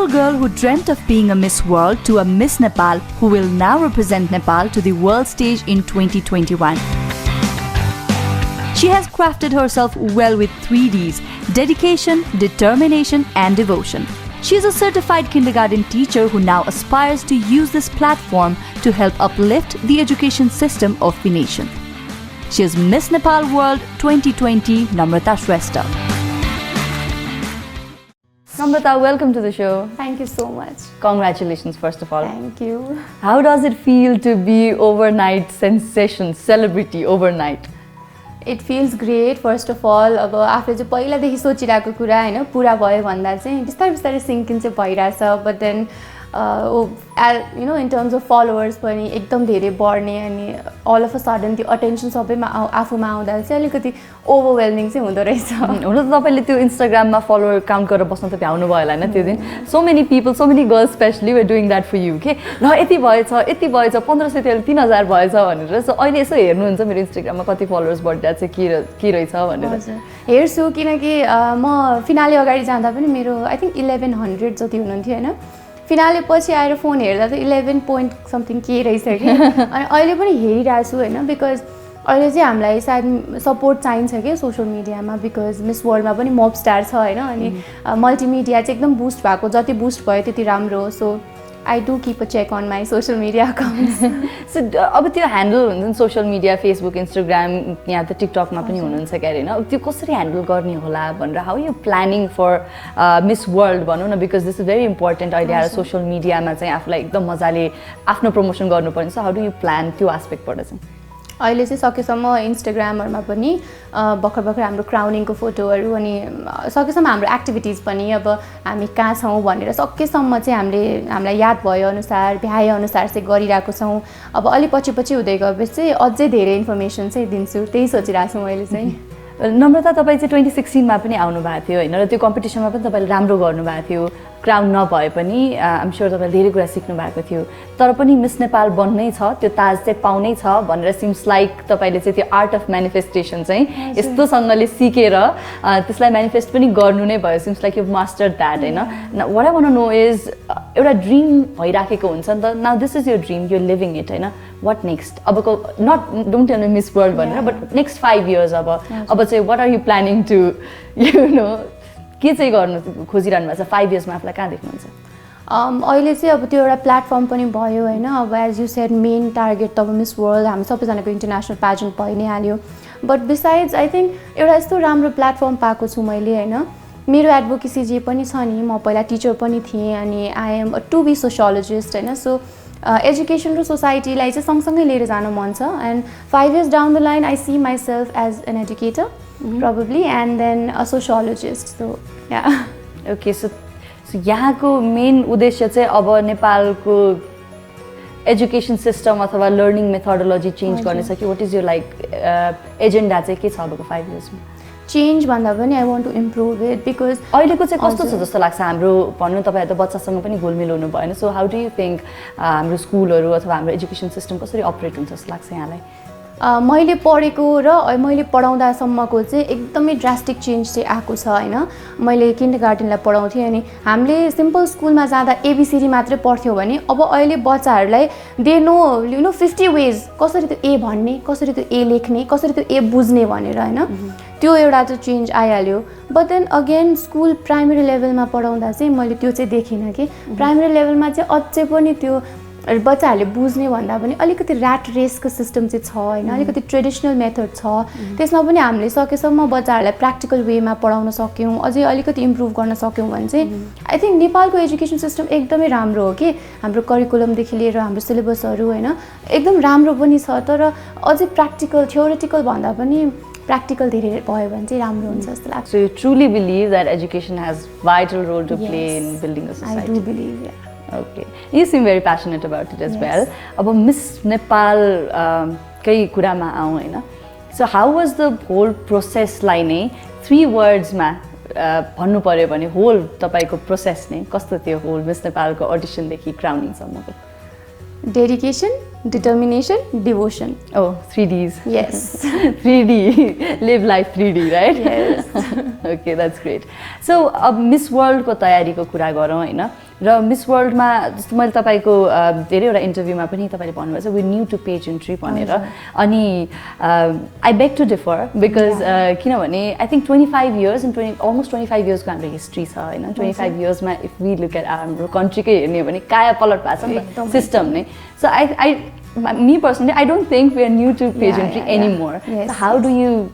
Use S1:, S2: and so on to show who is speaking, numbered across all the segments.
S1: little girl who dreamt of being a Miss World to a Miss Nepal who will now represent Nepal to the world stage in 2021. She has crafted herself well with 3 Ds: dedication, determination, and devotion. She is a certified kindergarten teacher who now aspires to use this platform to help uplift the education system of the nation. She is Miss Nepal World 2020, Namrata Shrestha. Namrata, welcome to the show.
S2: Thank you so much.
S1: Congratulations, first of all.
S2: Thank you.
S1: How does it feel to be overnight sensation, celebrity overnight?
S2: It feels great. First of all, अब आफूले चाहिँ पहिलादेखि सोचिरहेको कुरा हैन पुरा भयो भन्दा चाहिँ बिस्तारै बिस्तारै सिङ्किन चाहिँ भइरहेछ. But then you know in terms of followers पनि एकदम धेरै बढ्ने अनि अल अफ अ सडन त्यो अटेन्सन सबैमा आफूमा आउँदा चाहिँ अलिकति ओभरवेल्मिङ चाहिँ हुँदो रहेछ.
S1: हुन त तपाईँले त्यो इन्स्टाग्राममा फलोवर काउन्ट गरेर बस्न त भ्याउनु भयो होला हैन त्यो दिन. So many people, so many girls specially were doing that for you के ल यति भएछ 1500 थियो 3000 भएछ भनेर. सो अहिले यसो हेर्नुहुन्छ मेरो इन्स्टाग्राममा कति फलोवर्स बढिरहेको छ के रहेछ भनेर
S2: हेर्छु. किनकि म फिनाले अगाडि जाँदा पनि मेरो आई थिङ्क 1100 जति हुनुहुन्थ्यो होइन. फिनाले पछि आएर फोन हेर्दा त 11 पोइन्ट समथिङ के रहेछ कि. अनि अहिले पनि हेरिरहेको छु होइन. बिकज अहिले चाहिँ हामीलाई सायद सपोर्ट चाहिन्छ क्या सोसियल मिडियामा. बिकज मिस वर्ल्डमा पनि मोब स्टार छ होइन. अनि मल्टिमिडिया चाहिँ एकदम बुस्ट भएको, जति बुस्ट भयो त्यति राम्रो. So I do keep a check on my social media accounts.
S1: So अब त्यो ह्यान्डल हुन्छ नि सोसियल मिडिया, फेसबुक, इन्स्टाग्राम, यहाँ त टिकटकमा पनि हुनुहुन्छ क्या होइन. अब त्यो कसरी ह्यान्डल गर्ने होला भनेर how you planning for Miss World भनौँ न. Because this is very important. अहिले आएर सोसियल मिडियामा चाहिँ आफूलाई एकदम मजाले आफ्नो प्रमोसन गर्नुपर्ने छ. हाउ डु यु प्लान त्यो एस्पेक्टबाट चाहिँ?
S2: अहिले चाहिँ सकेसम्म इन्स्टाग्रामहरूमा पनि भर्खर हाम्रो क्राउनिङको फोटोहरू अनि सकेसम्म हाम्रो एक्टिभिटिज पनि अब हामी कहाँ छौँ भनेर सकेसम्म चाहिँ हामीलाई याद भयो अनुसार भ्याए अनुसार चाहिँ गरिरहेको छौँ. अब अलि पछि हुँदै गएपछि चाहिँ अझै धेरै इन्फर्मेसन चाहिँ दिन्छु. त्यही सोचिरहेको छु मैले चाहिँ.
S1: नम्रता, तपाईँ चाहिँ 2016मा पनि आउनुभएको थियो होइन र त्यो कम्पिटिसनमा पनि तपाईँले राम्रो गर्नुभएको थियो. क्राउन नभए पनि आइम स्योर तपाईँले धेरै कुरा सिक्नु भएको थियो. तर पनि मिस नेपाल बन्नै छ, त्यो ताज चाहिँ पाउनै छ भनेर सिम्स लाइक तपाईँले चाहिँ त्यो आर्ट अफ म्यानिफेस्टेसन चाहिँ यस्तोसँगले सिकेर त्यसलाई म्यानिफेस्ट पनि गर्नु नै भयो. Seems like you master that होइन. What I want no is एउटा ड्रिम भइराखेको हुन्छ नि त. Now this is your dream, you're living it होइन. what next? अबको not don't tell me Miss World भनेर but next 5 years अब चाहिँ what are you planning to you know के चाहिँ गर्नु खोजिरहनु भएको छ 5 yearsमा आफूलाई कहाँ देख्नुहुन्छ?
S2: अहिले चाहिँ अब त्यो एउटा प्लेटफर्म पनि भयो होइन. अब as you said main target त अब मिस वर्ल्ड हामी सबैजनाको इन्टरनेसनल पेजेन्ट भइ नै हाल्यो. बट बिसाइड्स आई थिङ्क एउटा यस्तो राम्रो प्लेटफर्म पाएको छु मैले होइन. मेरो एडभोकेसी जे पनि छ नि, म पहिला टिचर पनि थिएँ अनि I am to be sociologist होइन. सो एजुकेसन र सोसाइटीलाई चाहिँ सँगसँगै लिएर जानु मन छ. And 5 years down the line I see myself as an educator probably and then a sociologist. So yeah.
S1: Okay, so यहाँको मेन उद्देश्य चाहिँ अब नेपालको एजुकेसन सिस्टम अथवा लर्निङ मेथोडोलोजी चेन्ज गर्ने छ कि what is your like agenda चाहिँ के छ अबको 5 yearsमा?
S2: चेन्ज भन्दा पनि I want to improve it. Because
S1: अहिलेको चाहिँ कस्तो छ जस्तो लाग्छ हाम्रो भन्नु तपाईँहरू त बच्चासँग पनि घुलमिल हुनु भएन. So how do you think हाम्रो स्कुलहरू अथवा हाम्रो एजुकेसन सिस्टम कसरी अपरेट हुन्छ जस्तो लाग्छ यहाँलाई?
S2: मैले पढेको र मैले पढाउँदासम्मको चाहिँ एकदमै ड्रास्टिक चेन्ज चाहिँ आएको छ होइन. मैले किन्डरगार्टनलाई पढाउँथेँ अनि हामीले सिम्पल स्कुलमा जाँदा एबिसिडी मात्रै पढ्थ्यौँ भने अब अहिले बच्चाहरूलाई they know you know 50 ways कसरी त्यो ए भन्ने, कसरी त्यो ए लेख्ने, कसरी त्यो ए बुझ्ने भनेर होइन. त्यो एउटा चाहिँ चेन्ज आइहाल्यो. But then again school primary लेभलमा पढाउँदा चाहिँ मैले त्यो चाहिँ देखिनँ कि प्राइमेरी लेभलमा चाहिँ अझै पनि त्यो बच्चाहरूले बुझ्ने भन्दा पनि अलिकति ऱ्याट रेसको सिस्टम चाहिँ छ होइन. अलिकति ट्रेडिसनल मेथड छ. त्यसमा पनि हामीले सकेसम्म बच्चाहरूलाई प्र्याक्टिकल वेमा पढाउन सक्यौँ, अझै अलिकति इम्प्रुभ गर्न सक्यौँ भने चाहिँ आई थिङ्क नेपालको एजुकेसन सिस्टम एकदमै राम्रो हो कि. हाम्रो करिकुलमदेखि लिएर हाम्रो सिलेबसहरू होइन एकदम राम्रो पनि छ. तर अझै प्र्याक्टिकल थ्योरिटिकल भन्दा पनि practical धेरै भयो भने चाहिँ राम्रो हुन्छ जस्तो लाग्छ.
S1: So you truly believe that education has vital role to play in building a society?
S2: I do believe, yeah.
S1: Okay. You seem very passionate about it as well. अब Miss Nepal कै कुरामा आउँ हैन. So how was the whole process लाई नै 3 wordsमा भन्नु पर्यो भने होल तपाईको प्रोसेस नै कस्तो थियो? होल मिस नेपालको अडिसन देखि क्राउनिङ सम्मको?
S2: Dedication, determination, devotion.
S1: Oh, 3Ds.
S2: Yes.
S1: 3D. Live life 3D, right?
S2: Yes.
S1: Okay, that's great. So, अब मिस वर्ल्ड को तयारीको कुरा गरौँ हैन. र मिस वर्ल्डमा जस्तो मैले तपाईँको धेरैवटा इन्टरभ्यूमा पनि तपाईँले भन्नुभएको छ वी न्यू टु पेजेन्ट्री भनेर अनि I beg to differ because किनभने I think 25 years and almost 25 इयर्सको हाम्रो हिस्ट्री छ होइन 25 इयर्समा इफ वी लुक एट हाम्रो कन्ट्रीकै हेर्ने हो भने काया पलट भएको छ नि त सिस्टम नै so I me personally, I don't think we are new to pageantry anymore.
S2: Yes.
S1: So how do you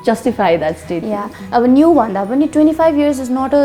S1: justify that statement?
S2: Yeah, अब न्यू भन्दा पनि 25 years is not a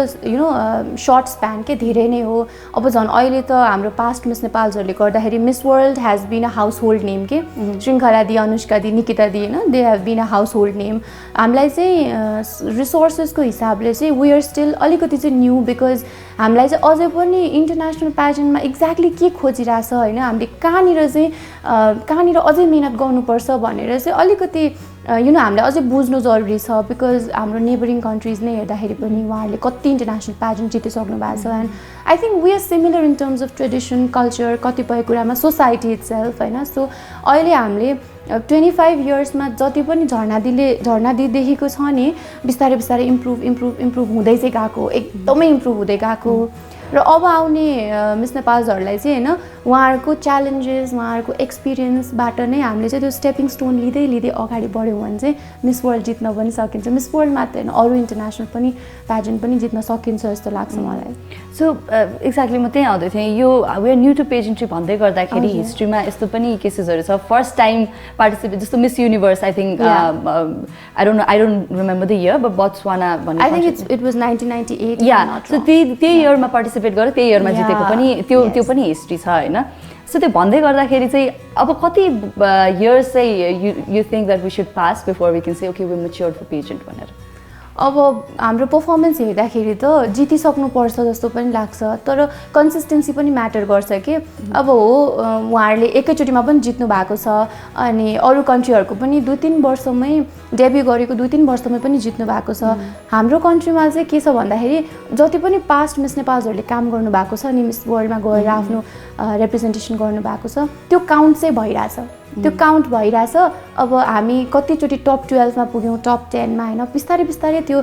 S2: short span के धेरै नै हो अब झन् अहिले त हाम्रो पास्ट मिस नेपाल्सहरूले गर्दाखेरि Miss World has been a household name के श्रृङ्खला the Anushka the Nikita the होइन they have been a household name हामीलाई चाहिँ रिसोर्सेसको हिसाबले चाहिँ वी आर स्टिल अलिकति चाहिँ न्यू बिकज हामीलाई चाहिँ अझै पनि इन्टरनेसनल प्याजेन्टमा एक्ज्याक्टली के खोजिरहेछ होइन हामीले कहाँनिर अझै मिहिनेत गर्नुपर्छ भनेर चाहिँ अलिकति हामीलाई अझै बुझ्नु जरुरी छ बिकज हाम्रो नेबरिङ कन्ट्रिज नै हेर्दाखेरि पनि उहाँहरूले कति इन्टरनेसनल प्याजेन्ट जितिसक्नु भएको छ and I think we are similar in terms of tradition culture कतिपय कुरामा सोसाइटी इट्सेल्फ होइन सो अहिले हामीले 25 इयर्समा जति पनि झर्ना दिदेखिको छ नि बिस्तारै बिस्तारै इम्प्रुभ हुँदै चाहिँ गएको एकदमै इम्प्रुभ हुँदै गएको र अब आउने मिस नेपाल्सहरूलाई चाहिँ होइन उहाँहरूको च्यालेन्जेस उहाँहरूको एक्सपिरियन्सबाट नै हामीले चाहिँ त्यो स्टेपिङ स्टोन लिँदै अगाडि बढ्यौँ भने चाहिँ मिस वर्ल्ड जित्न पनि सकिन्छ मिस वर्ल्ड मात्र होइन अरू इन्टरनेसनल पनि प्याजेन्ट पनि जित्न सकिन्छ जस्तो लाग्छ मलाई
S1: सो एक्ज्याक्टली म त्यहीँ आउँदै थिएँ यो we are new to pageantry भन्दै गर्दाखेरि हिस्ट्रीमा यस्तो पनि केसेसहरू छ फर्स्ट टाइम पार्टिसिपेट जस्तो Miss Universe I think I don't remember the year but Botswana भन्ने
S2: आई थिङ्क इट वाज 1998
S1: या सो त्यही इयरमा पार्टिसिपेट गरेर त्यही इयरमा जितेको पनि त्यो पनि हिस्ट्री छ होइन सो त्यो भन्दै गर्दाखेरि चाहिँ अब कति इयर्स चाहिँ you think that we should pass before we can say okay we matured for pageant भनेर
S2: अब हाम्रो पर्फर्मेन्स हेर्दाखेरि त जितिसक्नुपर्छ जस्तो पनि लाग्छ तर कन्सिस्टेन्सी पनि म्याटर गर्छ कि अब हो उहाँहरूले एकैचोटिमा पनि जित्नु भएको छ अनि अरू कन्ट्रीहरूको पनि 2-3 वर्षमै डेब्यु गरेको 2-3 वर्षमै पनि जित्नु भएको छ हाम्रो कन्ट्रीमा चाहिँ के छ भन्दाखेरि जति पनि पास्ट मिस नेपाल्सहरूले काम गर्नु भएको छ अनि मिस वर्ल्डमा गएर आफ्नो रिप्रेजेन्टेसन गर्नु भएको छ त्यो काउन्ट चाहिँ भइरहेछ त्यो काउन्ट भइरहेछ अब हामी कतिचोटि टप 12 मा पुग्यौँ टप 10 मा होइन बिस्तारै त्यो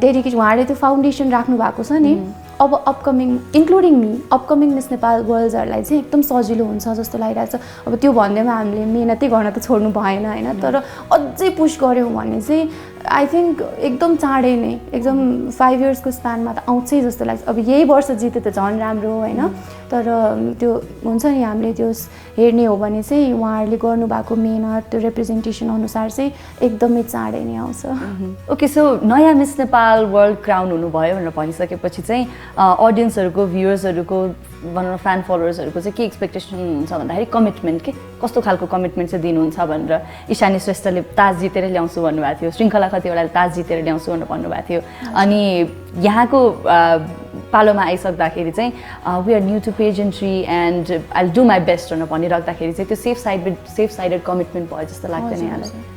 S2: डेडिकेसन उहाँहरूले त्यो फाउन्डेसन राख्नु भएको छ नि अब upcoming including me upcoming Miss Nepal गर्ल्सहरूलाई चाहिँ एकदम सजिलो हुन्छ जस्तो लागिरहेछ अब त्यो भन्दैमा हामीले मेहनतै गर्न त छोड्नु भएन होइन तर अझै पुस गऱ्यौँ भने चाहिँ आई थिङ्क एकदम चाँडै नै एकदम 5 इयर्सको स्प्यानमा त आउँछै जस्तो लाग्छ अब यही वर्ष जिते त झन् राम्रो होइन तर त्यो हुन्छ नि हामीले त्यो हेर्ने हो भने चाहिँ उहाँहरूले गर्नुभएको मेहनत त्यो रिप्रेजेन्टेसन अनुसार चाहिँ एकदमै चाँडै नै आउँछ
S1: ओके सो नयाँ मिस नेपाल वर्ल्ड क्राउन हुनुभयो भनेर भनिसकेपछि चाहिँ अडियन्सहरूको भ्युवर्सहरूको भनौँ न फ्यान फलोवर्सहरूको चाहिँ के एक्सपेक्टेसन हुन्छ भन्दाखेरि कमिटमेन्ट के कस्तो खालको कमिटमेन्ट चाहिँ दिनुहुन्छ भनेर ईशानी श्रेष्ठले ताज जितेर ल्याउँछु भन्नुभएको थियो श्रृङ्खला कतिवटा ताज जितेर ल्याउँछु भनेर भन्नुभएको थियो अनि यहाँको पालोमा आइसक्दाखेरि चाहिँ we are new to pageantry and I do my best भनेर भनिराख्दाखेरि चाहिँ त्यो सेफ साइडेड कमिटमेन्ट भयो जस्तो लाग्दैन यहाँलाई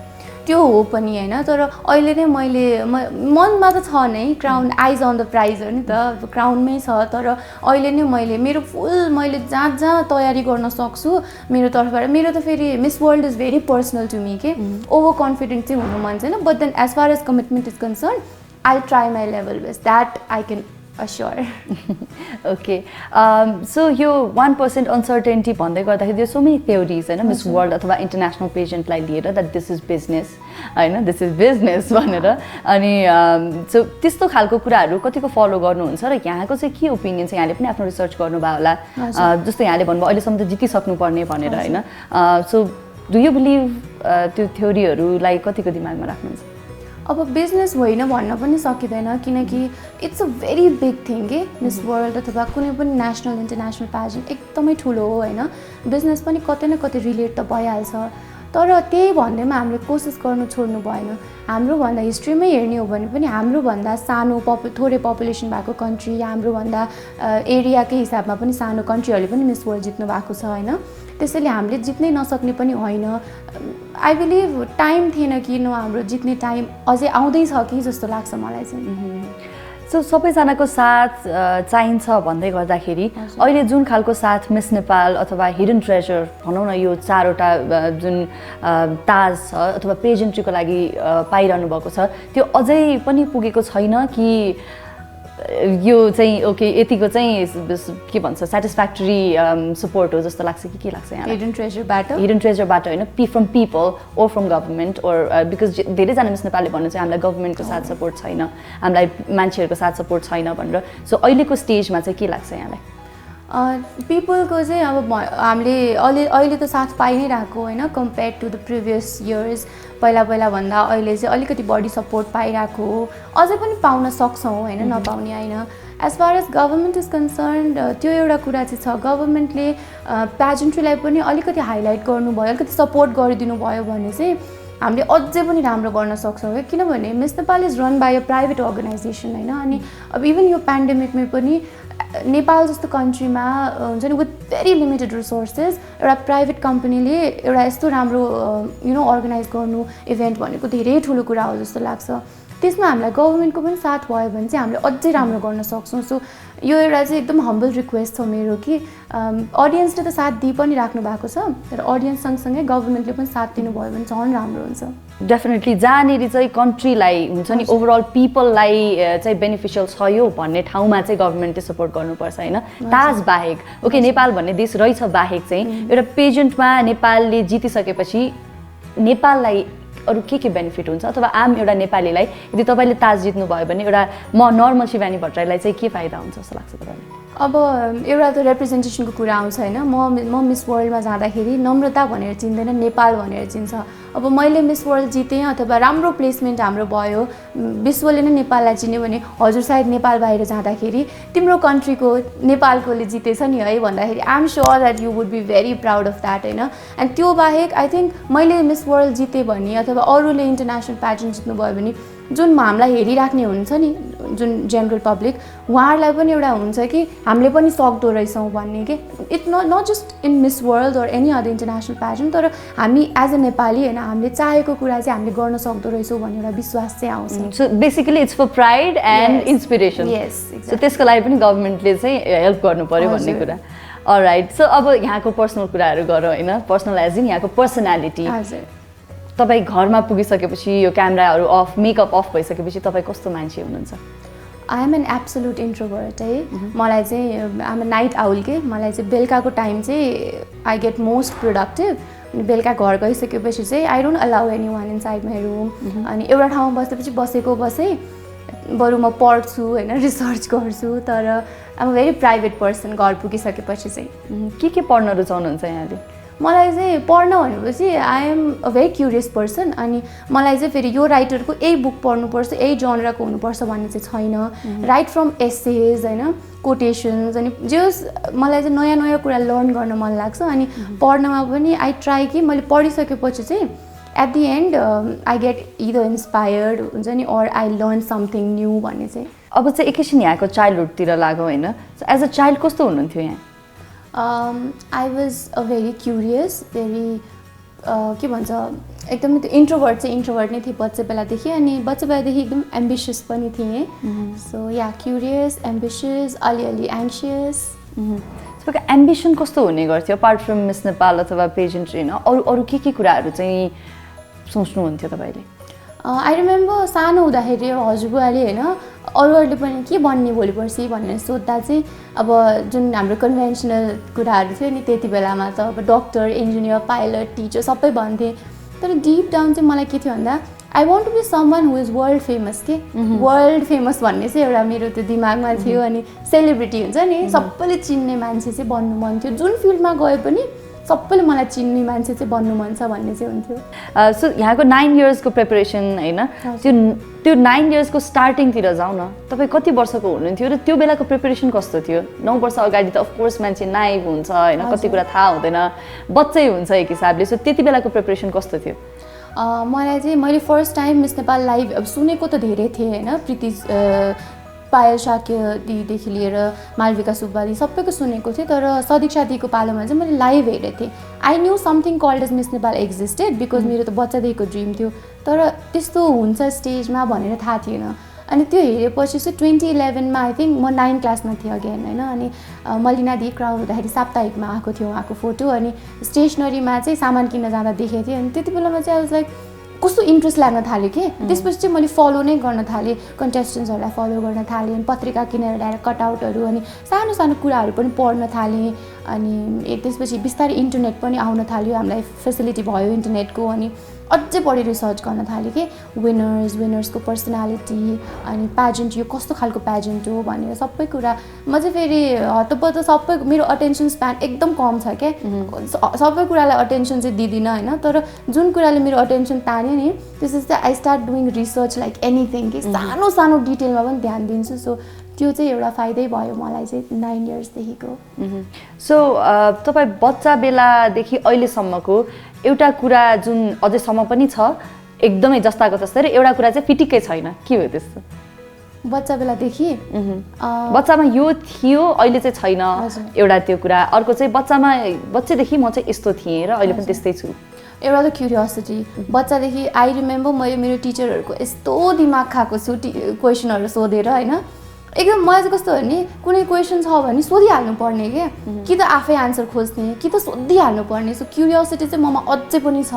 S2: त्यो हो पनि होइन तर अहिले नै मैले मनमा त छ नै क्राउन आइज अन द प्राइज हो नि त क्राउनमै छ तर अहिले नै मैले जहाँ तयारी गर्न सक्छु मेरो तर्फबाट मेरो त फेरि Miss World is very personal to me के ओभर कन्फिडेन्ट चाहिँ हुनु मन छैन but then as far as commitment is concern I try my level best that I can assure
S1: okay so यो 1% अनसर्टेन्टी भन्दै गर्दाखेरि देयर सो मेनी थ्योरिज होइन Miss World अथवा इन्टरनेसनल पेजेन्टलाई लिएर द्याट दिस इज बिजनेस होइन this is business भनेर अनि सो त्यस्तो खालको कुराहरू कतिको फलो गर्नुहुन्छ र यहाँको चाहिँ के ओपिनियन छ यहाँले पनि आफ्नो रिसर्च गर्नुभयो होला जस्तो यहाँले भन्नुभयो अहिलेसम्म त जितिसक्नुपर्ने भनेर होइन सो डु यु बिलिभ त्यो थ्योरीहरूलाई कतिको दिमागमा राख्नुहुन्छ
S2: अब बिजनेस होइन भन्न पनि सकिँदैन किनकि it's a very big thing के मिस वर्ल्ड अथवा कुनै पनि नेसनल इन्टरनेसनल प्याजेन्ट एकदमै ठुलो हो होइन बिजनेस पनि कतै न कतै रिलेट त भइहाल्छ तर त्यही भन्दैमा हामीले कोसिस गर्नु छोड्नु भएन हाम्रोभन्दा हिस्ट्रीमै हेर्ने हो भने पनि हाम्रोभन्दा सानो थोरै पपुलेसन भएको कन्ट्री हाम्रोभन्दा एरियाकै हिसाबमा पनि सानो कन्ट्रीहरूले पनि मिस वर्ल्ड जित्नु भएको छ होइन त्यसैले हामीले जित्नै नसक्ने पनि होइन आई बिलिभ टाइम थिएन कि हाम्रो जित्ने टाइम अझै आउँदैछ कि जस्तो लाग्छ मलाई चाहिँ
S1: सो सबैजनाको साथ चाहिन्छ भन्दै गर्दाखेरि अहिले जुन खालको साथ मिस नेपाल अथवा हिडन ट्रेजर भनौँ न यो 4वटा जुन ताज छ अथवा पेजेन्ट्रीको लागि पाइरहनु भएको छ त्यो अझै पनि पुगेको छैन कि यो चाहिँ ओके यतिको चाहिँ के भन्छ सेटिस्फ्याक्टरी सपोर्ट हो जस्तो लाग्छ कि के लाग्छ यहाँलाई?
S2: हिडन
S1: ट्रेजरबाट होइन from people or from government or because धेरैजना मिस नेपालले भन्नु चाहिँ हामीलाई गभर्मेन्टको साथ सपोर्ट छैन, हामीलाई मान्छेहरूको साथ सपोर्ट छैन भनेर। सो अहिलेको स्टेजमा चाहिँ के लाग्छ यहाँलाई?
S2: पिपलको चाहिँ अब हामीले अहिले त साथ पाइ नै रहेको होइन, compare to the previous years. पहिला भन्दा अहिले चाहिँ अलिकति बढी सपोर्ट पाइरहेको हो, अझै पनि पाउन सक्छौँ होइन, नपाउने होइन। As far as government is concerned त्यो एउटा कुरा चाहिँ छ, गभर्मेन्टले पेजेन्ट्रीलाई पनि अलिकति हाइलाइट गर्नुभयो, अलिकति सपोर्ट गरिदिनु भयो भने चाहिँ हामीले अझै पनि राम्रो गर्न सक्छौँ क्या। किनभने Miss Nepal is run by a private organization होइन। अनि अब इभन यो पेन्डेमिकमै पनि नेपाल जस्तो कन्ट्रीमा हुन्छ नि विथ भेरी लिमिटेड रिसोर्सेस एउटा प्राइभेट कम्पनीले एउटा यस्तो राम्रो अर्गनाइज गर्नु इभेन्ट भनेको धेरै ठुलो कुरा हो जस्तो लाग्छ। त्यसमा हामीलाई गभर्मेन्टको पनि साथ भयो भने चाहिँ हामीले अझै राम्रो गर्न सक्छौँ। सो यो एउटा चाहिँ एकदम हम्बल रिक्वेस्ट छ मेरो कि अडियन्सले त साथ दिइ पनि राख्नु भएको छ, तर अडियन्स सँगसँगै गभर्मेन्टले पनि साथ दिनुभयो भने झन् राम्रो हुन्छ।
S1: डेफिनेटली जहाँनिर चाहिँ कन्ट्रीलाई हुन्छ नि ओभरअल पिपललाई चाहिँ बेनिफिसियल छ यो भन्ने ठाउँमा चाहिँ गभर्मेन्टले सपोर्ट गर्नुपर्छ होइन। ताज बाहेक ओके नेपाल भन्ने देश रहेछ बाहेक चाहिँ एउटा पेजेन्टमा नेपालले जितिसकेपछि नेपाललाई अरू के बेनिफिट हुन्छ, अथवा आम एउटा नेपालीलाई यदि तपाईँले ताज जित्नुभयो भने एउटा म नर्मल शिवानी भट्टराईलाई चाहिँ के फाइदा हुन्छ जस्तो लाग्छ तपाईँलाई?
S2: अब एउटा त रिप्रेजेन्टेसनको कुरा आउँछ होइन। म मिस वर्ल्डमा जाँदाखेरि नम्रता भनेर चिन्दैन, नेपाल भनेर चिन्छ। अब मैले मिस वर्ल्ड जितेँ अथवा राम्रो प्लेसमेन्ट हाम्रो भयो, विश्वले नै नेपाललाई चिन्यो भने हजुर सायद नेपाल बाहिर जाँदाखेरि तिम्रो कन्ट्रीको नेपालकोले जितेछ नि है भन्दाखेरि I am sure that you would be very proud of that होइन। एन्ड त्यो बाहेक आई थिङ्क मैले मिस वर्ल्ड जितेँ भने अथवा अरूले इन्टरनेसनल प्याजेन्ट जित्नुभयो भने जुन हामीलाई हेरिराख्ने हुन्छ नि जुन जेनरल पब्लिक, उहाँहरूलाई पनि एउटा हुन्छ कि हामीले पनि सक्दो रहेछौँ भन्ने कि it not just in Miss World or any other international pageant, तर हामी एज अ नेपाली होइन हामीले चाहेको कुरा चाहिँ हामीले गर्न सक्दो रहेछौँ भन्ने एउटा विश्वास चाहिँ आउँछ।
S1: So basically it's for pride and inspiration.
S2: Yes,
S1: so त्यसको लागि पनि गभर्मेन्टले चाहिँ हेल्प गर्नु पऱ्यो भन्ने कुरा। अलराइट, सो अब यहाँको पर्सनल कुराहरू गरौँ होइन, पर्सनल एज इन यहाँको पर्सनालिटी। तपाईँ घरमा पुगिसकेपछि यो क्यामेराहरू अफ मेकअप अफ भइसकेपछि तपाईँ कस्तो मान्छे हुनुहुन्छ?
S2: I am an absolute introvert है। मलाई चाहिँ आम अ नाइट आउल के, मलाई चाहिँ बेलुकाको टाइम चाहिँ आई गेट मोस्ट प्रोडक्टिभ। अनि बेलुका घर गइसकेपछि चाहिँ I don't allow any one in side my room. अनि एउटा ठाउँमा बसेपछि बसेँ, बरु म पढ्छु होइन, रिसर्च गर्छु, तर आम अ भेरी प्राइभेट पर्सन घर पुगिसकेपछि चाहिँ।
S1: के पढ्न रुचाउनुहुन्छ यहाँले?
S2: मलाई चाहिँ पढ्न भनेपछि I am a very curious person. अनि मलाई चाहिँ फेरि यो राइटरको यही बुक पढ्नुपर्छ, यही जनराको हुनुपर्छ भन्ने चाहिँ छैन। राइट फ्रम एसेज होइन, कोटेसन्स, अनि जे होस् मलाई चाहिँ नयाँ नयाँ कुरा लर्न गर्न मन लाग्छ। अनि पढ्नमा पनि आई ट्राई कि मैले पढिसकेपछि चाहिँ at the end I get either inspired हुन्छ नि or I learn something new भन्ने चाहिँ।
S1: अब चाहिँ एकैछिन यहाँको चाइल्डहुडतिर लाग्यो होइन, एज अ चाइल्ड कस्तो हुनुहुन्थ्यो यहाँ?
S2: I was a very curious, very के भन्छ एकदमै त्यो इन्ट्रोभर्ट नै थिएँ बच्चा बेलादेखि। अनि बच्चा बेलादेखि एकदम एम्बिसियस पनि थिएँ। सो या क्युरियस, एम्बिसियस, अलिअलि एङ्सियस।
S1: तपाईँको एम्बिसन कस्तो हुने गर्थ्यो अपार्ट फ्रम मिस नेपाल अथवा पेजेन्ट्री होइन? अरू के कुराहरू चाहिँ सोच्नुहुन्थ्यो तपाईँले?
S2: आई रिमेम्बर सानो हुँदाखेरि हजुरबुवाले होइन अरूहरूले पनि के बन्ने भोलि पर्सि भनेर सोद्धा चाहिँ अब जुन हाम्रो कन्भेन्सनल कुराहरू थियो नि त्यति बेलामा त अब डक्टर, इन्जिनियर, पाइलट, टिचर सबै भन्थे। तर डिप डाउन चाहिँ मलाई के थियो भन्दा I want to be someone who is world famous के, वर्ल्ड फेमस भन्ने चाहिँ एउटा मेरो त्यो दिमागमा थियो। अनि सेलिब्रिटी हुन्छ नि, सबैले चिन्ने मान्छे चाहिँ बन्नु मन थियो। जुन फिल्डमा गए पनि सबैले मलाई चिन्ने मान्छे चाहिँ बन्नु मन छ भन्ने चाहिँ हुन्थ्यो।
S1: सो यहाँको 9 इयर्सको प्रिपरेसन होइन, त्यो 9 इयर्सको स्टार्टिङतिर जाउँ न। तपाईँ कति वर्षको हुनुहुन्थ्यो र त्यो बेलाको प्रिपरेसन कस्तो थियो? 9 वर्ष अगाडि त अफकोर्स मान्छे नाइभ हुन्छ होइन, कति कुरा थाहा हुँदैन, बच्चै हुन्छ एक हिसाबले। सो त्यति बेलाको प्रिपरेसन कस्तो थियो?
S2: मलाई चाहिँ मैले first time miss Nepal live अब सुनेको त धेरै थिएँ होइन, प्रीति पायल साक्य दिदीदेखि लिएर मालविका सुब्बा दिदी सबैको सुनेको थिएँ। तर सदिक्षा दिदीको पालोमा चाहिँ मैले लाइभ हेरेको थिएँ। I knew something called as Miss Nepal existed because मेरो त बच्चादेखिको ड्रिम थियो, तर त्यस्तो हुन्छ स्टेजमा भनेर थाहा थिएन। अनि त्यो हेरेपछि चाहिँ 2011मा आई थिङ्क म 9 क्लासमा थिएँ अगेन होइन। अनि मलिना दिदी क्राउन हुँदाखेरि साप्ताहिकमा आएको थियो उहाँको फोटो, अनि स्टेसनरीमा चाहिँ सामान किन्न जाँदा देखेको थिएँ। अनि त्यति बेलामा चाहिँ आई वाज लाइक कस्तो इन्ट्रेस्ट लाग्न थाल्यो कि त्यसपछि चाहिँ मैले फलो नै गर्न थालेँ कन्टेस्टेन्ट्सहरूलाई फलो गर्न थालेँ अनि पत्रिका किनेर ल्याएर कटआउटहरू अनि सानो सानो कुराहरू पनि पढ्न थालेँ अनि त्यसपछि बिस्तारै इन्टरनेट पनि आउन थाल्यो हामीलाई फेसिलिटी भयो इन्टरनेटको अनि अझै बढी रिसर्च गर्न थालेँ कि विनर्सको पर्सनालिटी अनि प्याजेन्ट यो कस्तो खालको प्याजेन्ट हो भनेर सबै कुरा म चाहिँ फेरि हतपत सबै मेरो अटेन्सन स्प्यान एकदम कम छ क्या सबै कुरालाई अटेन्सन चाहिँ दिँदिनँ होइन तर जुन कुराले मेरो अटेन्सन तान्यो नि त्यसपछि चाहिँ I start doing research like anything कि सानो सानो डिटेलमा पनि ध्यान दिन्छु सो त्यो चाहिँ एउटा फाइदै भयो मलाई चाहिँ 9 इयर्सदेखिको
S1: सो तपाईँ बच्चा बेलादेखि अहिलेसम्मको एउटा कुरा जुन अझैसम्म पनि छ एकदमै जस्ताको तस्तै र एउटा कुरा चाहिँ फिटिकै छैन के हो त्यस्तो
S2: बच्चा बेलादेखि
S1: बच्चामा यो थियो अहिले चाहिँ छैन एउटा त्यो कुरा अर्को चाहिँ बच्चैदेखि म चाहिँ यस्तो थिएँ र अहिले पनि त्यस्तै छु
S2: एउटा त क्युरियोसिटी बच्चादेखि आई रिमेम्बर मैले मेरो टिचरहरूको यस्तो दिमाग खाएको छु क्वेसनहरू सोधेर होइन एकदम मलाई चाहिँ कस्तो हो भने कुनै क्वेसन छ भने सोधिहाल्नु पर्ने क्या कि त आफै आन्सर खोज्ने कि त सोधिहाल्नु पर्ने सो क्युरियोसिटी चाहिँ ममा अझै पनि छ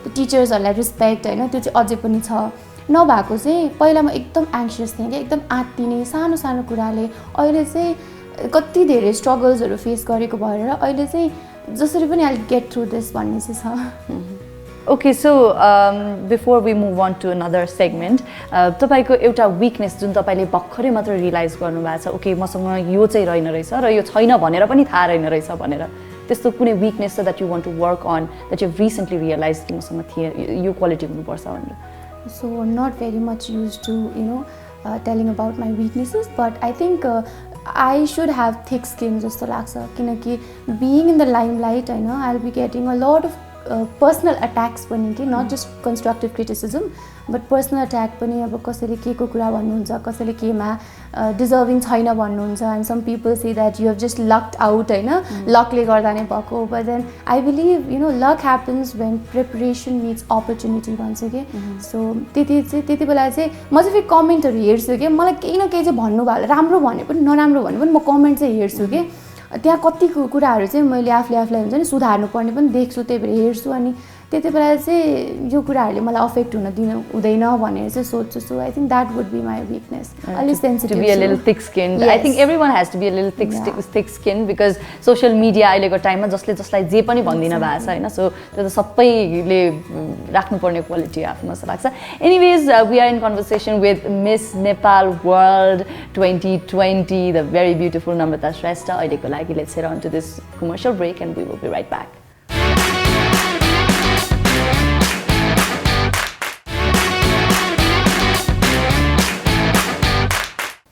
S2: त्यो टिचर्सहरूलाई रिस्पेक्ट होइन त्यो चाहिँ अझै पनि छ नभएको चाहिँ पहिला म एकदम एङ्सियस थिएँ कि एकदम आत्तिने सानो सानो कुराले अहिले चाहिँ कति धेरै स्ट्रगल्सहरू फेस गरेको भएर अहिले चाहिँ जसरी पनि आई गेट थ्रु दिस भन्ने चाहिँ छ
S1: okay so before we move on to another segment तपाईँको एउटा विकनेस जुन तपाईँले भर्खरै मात्र रियलाइज गर्नुभएको छ ओके मसँग यो चाहिँ रहेन रहेछ र यो छैन भनेर पनि थाहा रहेन रहेछ भनेर त्यस्तो कुनै विकनेस छ that you want to work on that you recently realize कि मसँग थिए यो क्वालिटी हुनुपर्छ भनेर
S2: so not very much used to telling about my weaknesses but I think I should have thick skin जस्तो लाग्छ किनकि बिइङ इन द लाइमलाइट होइन I will be getting a lot of personal attacks पनि कि not just constructive criticism but personal attack पनि अब कसैले के को कुरा भन्नुहुन्छ कसैले केमा डिजर्भिङ छैन भन्नुहुन्छ and some people say that you have just lucked out होइन लकले गर्दा नै भएको but then I believe luck happens when preparation meets opportunity भन्छ कि सो त्यति बेला चाहिँ म चाहिँ फेरि कमेन्टहरू हेर्छु कि मलाई केही न केही चाहिँ भन्नुभयो राम्रो भने पनि नराम्रो भने पनि म कमेन्ट चाहिँ हेर्छु कि त्यहाँ कति कुराहरू चाहिँ मैले आफूलाई हुन्छ नि सुधार्नु पर्ने पनि देख्छु त्यही भएर हेर्छु अनि त्यति बेला चाहिँ यो कुराहरूले मलाई अफेक्ट हुँदैन भनेर चाहिँ सोध्छु so I think that would be my weakness अलिक sensitive
S1: be a little thick skin I think everyone has to be a little thick skin because social media अहिलेको टाइममा जसलाई जे पनि भनिदिन भएको छ होइन सो त्यो त सबैले राख्नुपर्ने क्वालिटी आफ्नो जस्तो लाग्छ anyways we are in conversation with Miss Nepal World 2020 the very beautiful Namrata Shrestha अहिलेको लागि let's head on to this commercial break and we will be right back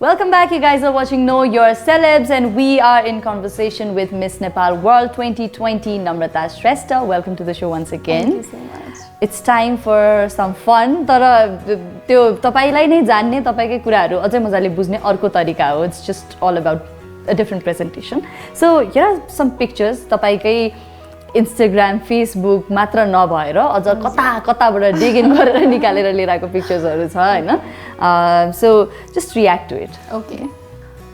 S1: Welcome back, you guys are watching Know Your Celebs and we are in conversation with Miss Nepal World 2020, Namrata Shrestha. Welcome to the show once again.
S2: Thank you so much.
S1: It's time for some fun. तर त्यो तपाईलाई नै जान्ने तपाईकै कुराहरू अझै मजाले बुझ्ने अर्को तरिका हो. It's just all about a different presentation. So here are some pictures तपाईकै Instagram, Facebook मात्र नभएर अझ कताबाट dig in गरेर निकालेर लिएर आएको पिक्चर्सहरू छ हैन so just react to it
S2: okay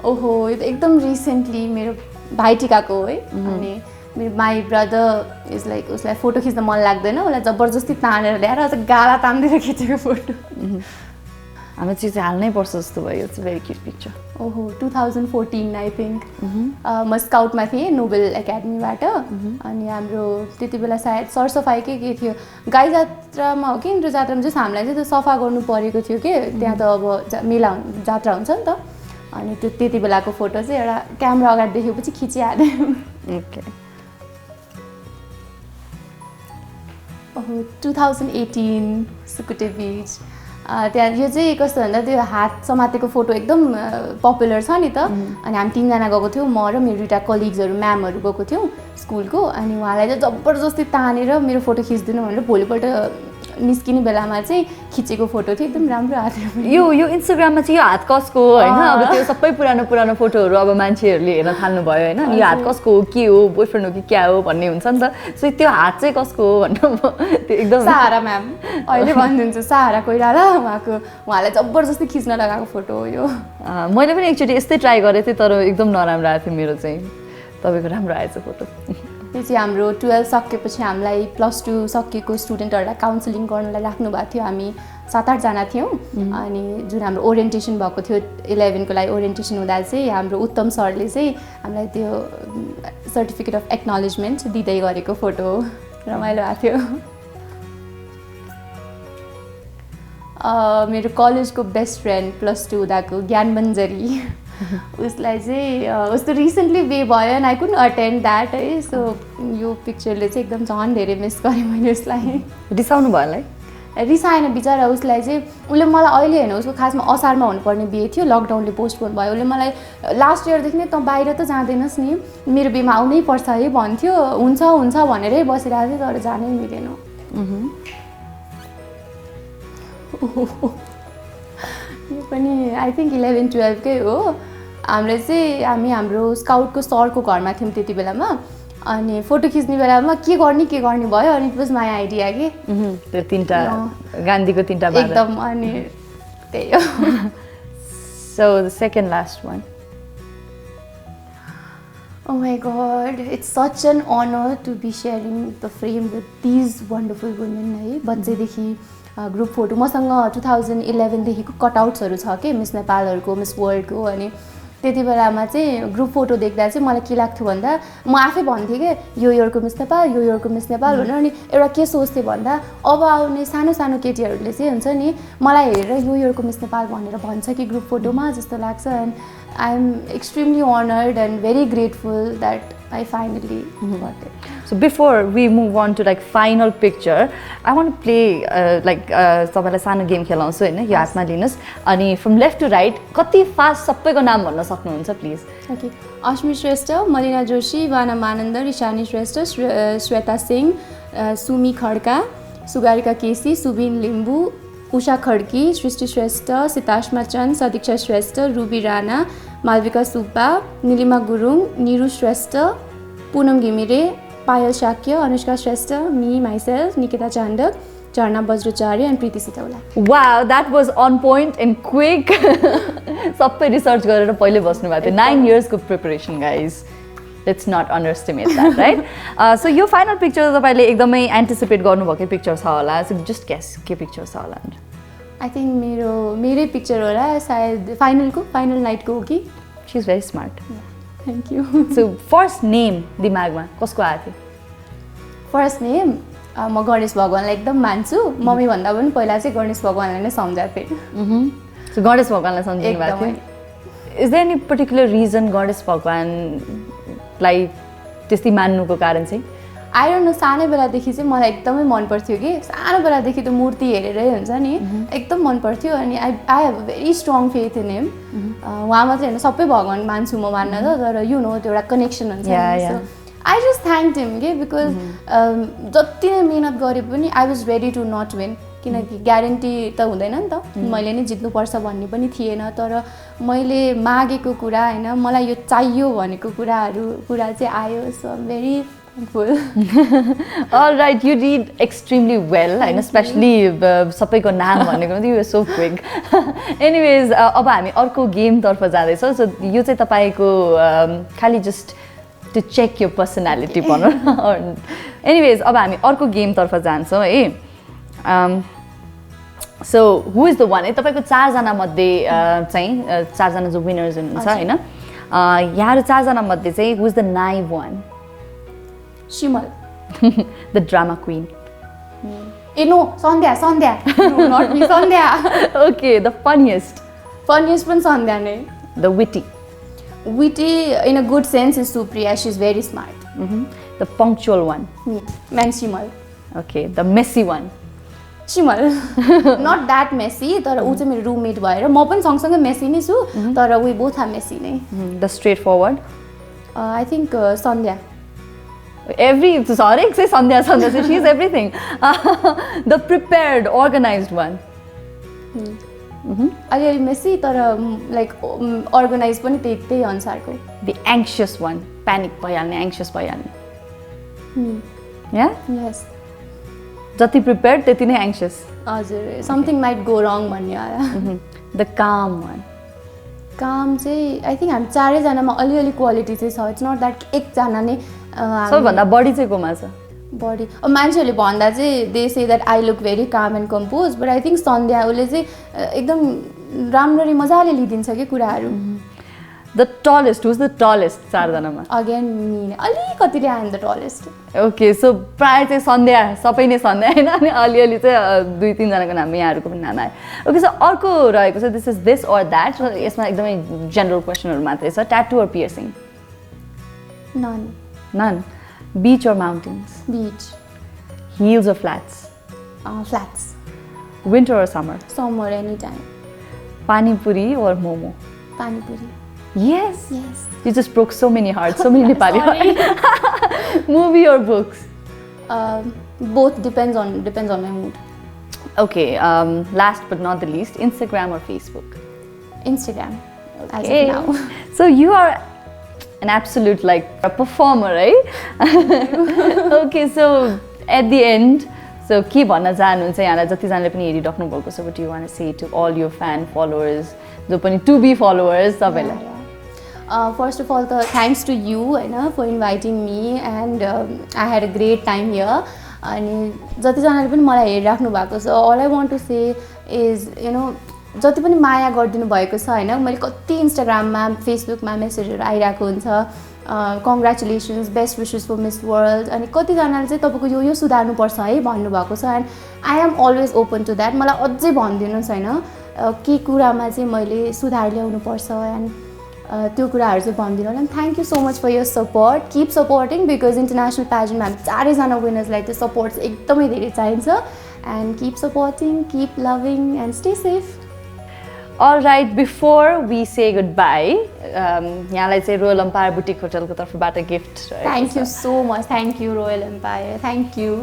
S2: ओहो यो त एकदम रिसेन्टली मेरो भाइटिकाको हो है अनि मेरो माई ब्रदर इज लाइक उसलाई फोटो खिच्न मन लाग्दैन उसलाई जबरजस्ती तानेर ल्याएर अझ गाला तान्दै खिचेको फोटो
S1: हाम्रो चिज हाल्नै पर्छ जस्तो भयो इट्स भेरी क्युट पिक्चर
S2: ओहो 2014 आई थिङ्क म स्काउटमा थिएँ नोबेल एकाडेमीबाट अनि हाम्रो त्यति बेला सायद सरसफाइकै के थियो गाई जात्रामा हो कि इन्द्र जात्रामा चाहिँ हामीलाई चाहिँ त्यो सफा गर्नु परेको थियो कि त्यहाँ त अब मेला जात्रा हुन्छ नि त अनि त्यो त्यति बेलाको फोटो चाहिँ एउटा क्यामेरा अगाडि देखेपछि खिचिहालेँ
S1: ओके
S2: ओहो 2018 सुकुटे बिच त्यहाँ यो चाहिँ कस्तो भन्दा त्यो हात समातेको फोटो एकदम पपुलर छ नि त अनि हामी 3 जना गएको थियौँ म र मेरो दुईटा कलिग्सहरू म्यामहरू गएको थियौँ स्कुलको अनि उहाँलाई चाहिँ जबरजस्ती तानेर मेरो फोटो खिच्दिनु भनेर भोलिपल्ट निस्किने बेलामा चाहिँ खिचेको फोटो थियो एकदम राम्रो आएको
S1: यो इन्स्टाग्राममा चाहिँ यो हात कसको हो हैन अब त्यो सबै पुरानो फोटोहरू अब मान्छेहरूले हेर्न थाल्नु भयो हैन यो हात कसको हो के हो बोयफ्रेन्ड हो कि क्या हो भन्ने हुन्छ नि त सो त्यो हात चाहिँ कसको हो भनेर त्यो एकदम
S2: सहारा म्याम अहिले भन्नुहुन्छ सहारा कोइराला उहाँलाई जबरजस्ती खिच्न लगाएको फोटो हो यो
S1: मैले पनि एकचोटि यस्तै ट्राई गरेको थिएँ तर एकदम नराम्रो आएको थियो मेरो चाहिँ तपाईँको राम्रो आएछ फोटो
S2: त्यो चाहिँ हाम्रो 12 सकेपछि हामीलाई +2 सकेको स्टुडेन्टहरूलाई काउन्सिलिङ गर्नलाई राख्नु भएको थियो। हामी 7-8 जना थियौँ अनि जुन हाम्रो ओरिएन्टेसन भएको थियो 11 को लागि ओरिएन्टेसन हुँदा चाहिँ हाम्रो उत्तम सरले चाहिँ हामीलाई त्यो सर्टिफिकेट अफ एक्नोलेजमेन्ट दिँदै गरेको फोटो हो। रमाइलो भएको थियो। मेरो कलेजको बेस्ट फ्रेन्ड +2 हुँदाको ज्ञान मन्जरी उसलाई चाहिँ उसको रिसेन्टली बे भयो and I couldn't attend that है। सो यो पिक्चरले चाहिँ एकदम झन् धेरै मिस गरेँ मैले उसलाई।
S1: रिसाउनु भयो होला
S2: रिसाएन बिचरा उसलाई चाहिँ। उसले मलाई अहिले होइन उसको खासमा असारमा हुनुपर्ने बिहे थियो, लकडाउनले पोस्टपोन भयो। उसले मलाई लास्ट इयरदेखि नै त बाहिर त जाँदैनस् नि, मेरो बिहेमा आउनै पर्छ है भन्थ्यो। हुन्छ हुन्छ भनेरै बसिरहेको थियो तर जानै मिलेन। यो पनि आई थिङ्क 11-12 कै हो। हामी हाम्रो स्काउटको सरको घरमा थियौँ त्यति बेलामा अनि फोटो खिच्ने बेलामा के गर्ने भयो अनि इट वाज माई आइडिया कि
S1: त्यो 3टा गान्धीको 3टा
S2: एकदम अनि त्यही हो।
S1: So the second last one.
S2: Oh my God, it's such an honor to be sharing the frame with these wonderful women है। बच्चैदेखि ग्रुप फोटो मसँग 2011 देखिको कटआउट्सहरू छ कि मिस नेपालहरूको मिस वर्ल्डको। अनि त्यति बेलामा चाहिँ ग्रुप फोटो देख्दा चाहिँ मलाई के लाग्थ्यो भन्दा म आफै भन्थेँ कि यो इयरको मिस नेपाल यो इयरको मिस नेपाल भनेर। अनि एउटा के सोच्थेँ भन्दा अब आउने सानो सानो केटीहरूले चाहिँ हुन्छ नि मलाई हेरेर यो इयरको मिस नेपाल भनेर भन्छ कि ग्रुप फोटोमा जस्तो लाग्छ। And I am extremely honored and very grateful that I finally got it.
S1: So before we move on to like final picture, I want to play तपाईँलाई सानो गेम खेलाउँछु हैन। यो हातमा लिनुस् अनि फ्रम लेफ्ट टु राइट कति fast सबैको नाम भन्न सक्नुहुन्छ please.
S2: Okay, Ashmi Shrestha, Malina Joshi, Wana Manandhar, Ishani Shrestha, Shweta Singh, Sumi Khadka, Sugarika KC, Subin Limbu, Usha Khadki, Srishti Shrestha, Sitashma Chand, Sadiksha Shrestha, Ruby Rana, Malvika Subba, Nilima Gurung, Niru Shrestha, Punam Ghimire, Payal Shakya, Anushka Shrestha, me myself, Nikita Chandak, Jharna Bajracharya and Priti Sitaula.
S1: Wow, that was on point and quick. सबै रिसर्च गरेर पहिले बस्नु भएको थियो। 9 years preparation guys, let's not underestimate that right. So यो फाइनल पिक्चर तपाईँले एकदमै एन्टिसिपेट गर्नुभएकै पिक्चर छ होला। सो जस्ट गेस के पिक्चर छ होला?
S2: आई थिङ्क मेरै पिक्चर होला सायद फाइनल नाइटको हो कि।
S1: She is very smart.
S2: Thank you.
S1: So first name दिमागमा कसको आएको थियो?
S2: फर्स्ट नेम म गणेश भगवान्लाई एकदम मान्छु। मम्मी भन्दा पनि पहिला चाहिँ गणेश भगवान्लाई नै सम्झाएको थिएँ।
S1: सो गणेश भगवान्लाई सम्झिनु भएको थियो। Is there any particular reason Ganesh भगवान्लाई त्यस्तै मान्नुको कारण चाहिँ?
S2: आई डोन्ट नो, सानै बेलादेखि चाहिँ मलाई एकदमै मन पर्थ्यो कि सानो बेलादेखि त्यो मूर्ति हेरेरै हुन्छ नि एकदम मन पर्थ्यो। अनि I have very strong faith in him. उहाँ मात्रै होइन सबै भगवान् मान्छु म मान्न त, तर यु नो त्यो एउटा कनेक्सन हुन्छ। So I just thank him कि बिकज जति नै मिहिनेत गरे पनि I was ready to not win, किनकि ग्यारेन्टी त हुँदैन नि त मैले नै जित्नुपर्छ भन्ने पनि थिएन। तर मैले मागेको कुरा होइन मलाई यो चाहियो भनेको कुरा चाहिँ आयो। So I am very
S1: All right, you did extremely well, and especially सबैको नाम भनेको you were so quick. Anyways, अब हामी अर्को गेम तर्फ जाँदैछौँ। सो यो चाहिँ तपाईँको खालि जस्ट टु चेक यो पर्सनालिटी भनौँ। एनिवेज अब हामी अर्को गेम तर्फ जान्छौँ है। So who is the one है तपाईँको 4 जना मध्ये चाहिँ 4 जना जो विनर्स हुनुहुन्छ होइन, यहाँहरू 4 जना मध्ये चाहिँ who is the naive one?
S2: Shimal.
S1: The drama queen.
S2: No, Sandhya. No, not me, Sandhya.
S1: Okay, the funniest.
S2: Funniest one Sandhya ne.
S1: The witty.
S2: Witty in a good sense is Supriya. She's very smart.
S1: The punctual one.
S2: Me. Man Shimal.
S1: Okay, the messy one.
S2: Shimal. Not that messy. तर ऊ चाहिँ मेरो roommate भएर म पनि सँगसँगै Messi नै छु, तर we both are messy नै.
S1: The straightforward.
S2: I think Sandhya.
S1: Sorry, say Sandhya, so she's everything. The prepared, organized one.
S2: अलिअलि मेसी तर लाइक अर्गनाइज पनि त्यही अनुसारको.
S1: The anxious one, panic भइहाल्ने, anxious भइहाल्ने. Yeah?
S2: Yes.
S1: जति prepared त्यति नै anxious.
S2: हजुर, something might go wrong भन्ने आयो.
S1: The calm one.
S2: काम चाहिँ आई थिङ्क हामी 4 जनामा अलिअलि क्वालिटी चाहिँ छ. इट्स नट द्याट एकजना नै
S1: सबैभन्दा बढी चाहिँ कोमा छ
S2: बडी मान्छेहरूले भन्दा चाहिँ they say that I look very calm and composed but I think Sandhya उसले चाहिँ एकदम राम्ररी मजाले लिइदिन्छ कि कुराहरू
S1: the tallest who's the tallest चारजनामा
S2: अगेन मी अलिकति I am the tallest
S1: okay so प्रायः चाहिँ सन्ध्या सबै नै सन्ध्या होइन अनि अलिअलि चाहिँ 2-3जनाको नाम यहाँहरूको पनि नाम आयो ओके सो अर्को रहेको छ दिस अर द्याट यसमा एकदमै जेनरल क्वेसनहरू मात्रै छ tattoo or piercing none beach or mountains
S2: beach
S1: hills or flats
S2: flats
S1: winter or summer
S2: summer any time
S1: panipuri or momo?
S2: Panipuri
S1: Yes.
S2: Yes.
S1: You just broke so many hearts, so many Nepali hearts. Movie or books?
S2: Both depends on my mood.
S1: Okay. Last but not the least, Instagram or Facebook?
S2: Instagram.
S1: Okay.
S2: As of now.
S1: So you are an absolute like a performer, right? Okay. So at the end. So के भन्न चाहनुहुन्छ यहाँलाई जतिजनाले पनि हेरिराख्नु भएको छ what you want to say to all your fan followers जो पनि to be followers सबैलाई
S2: First of all thanks to you हैन for inviting me and I had a great time here अनि जतिजनाले पनि मलाई हेरिराख्नु भएको छ all I want to say is you know जति पनि माया गरिदिनु भएको छ हैन मैले कति इन्स्टाग्राममा फेसबुकमा मेसेजहरू आइरहेको हुन्छ congratulations best wishes for Miss World अनि कतिजनाले चाहिँ तपाईँको यो सुधार्नुपर्छ है भन्नुभएको छ and I am always open to that मलाई अझै भनिदिनुहोस् होइन के कुरामा चाहिँ मैले सुधार ल्याउनुपर्छ एन्ड त्यो कुराहरू चाहिँ भनिदिनु होला thank you so much for your support keep supporting because international प्याजेन्टमा हामी चारैजना विनर्सलाई त्यो सपोर्ट चाहिँ एकदमै धेरै चाहिन्छ and keep supporting keep loving and stay safe
S1: All right, before we say goodbye, यहाँलाई चाहिँ रोयल एम्पायर बुटिक होटलको तर्फबाट gift
S2: Thank you so much. Thank you, Royal Empire. Thank you.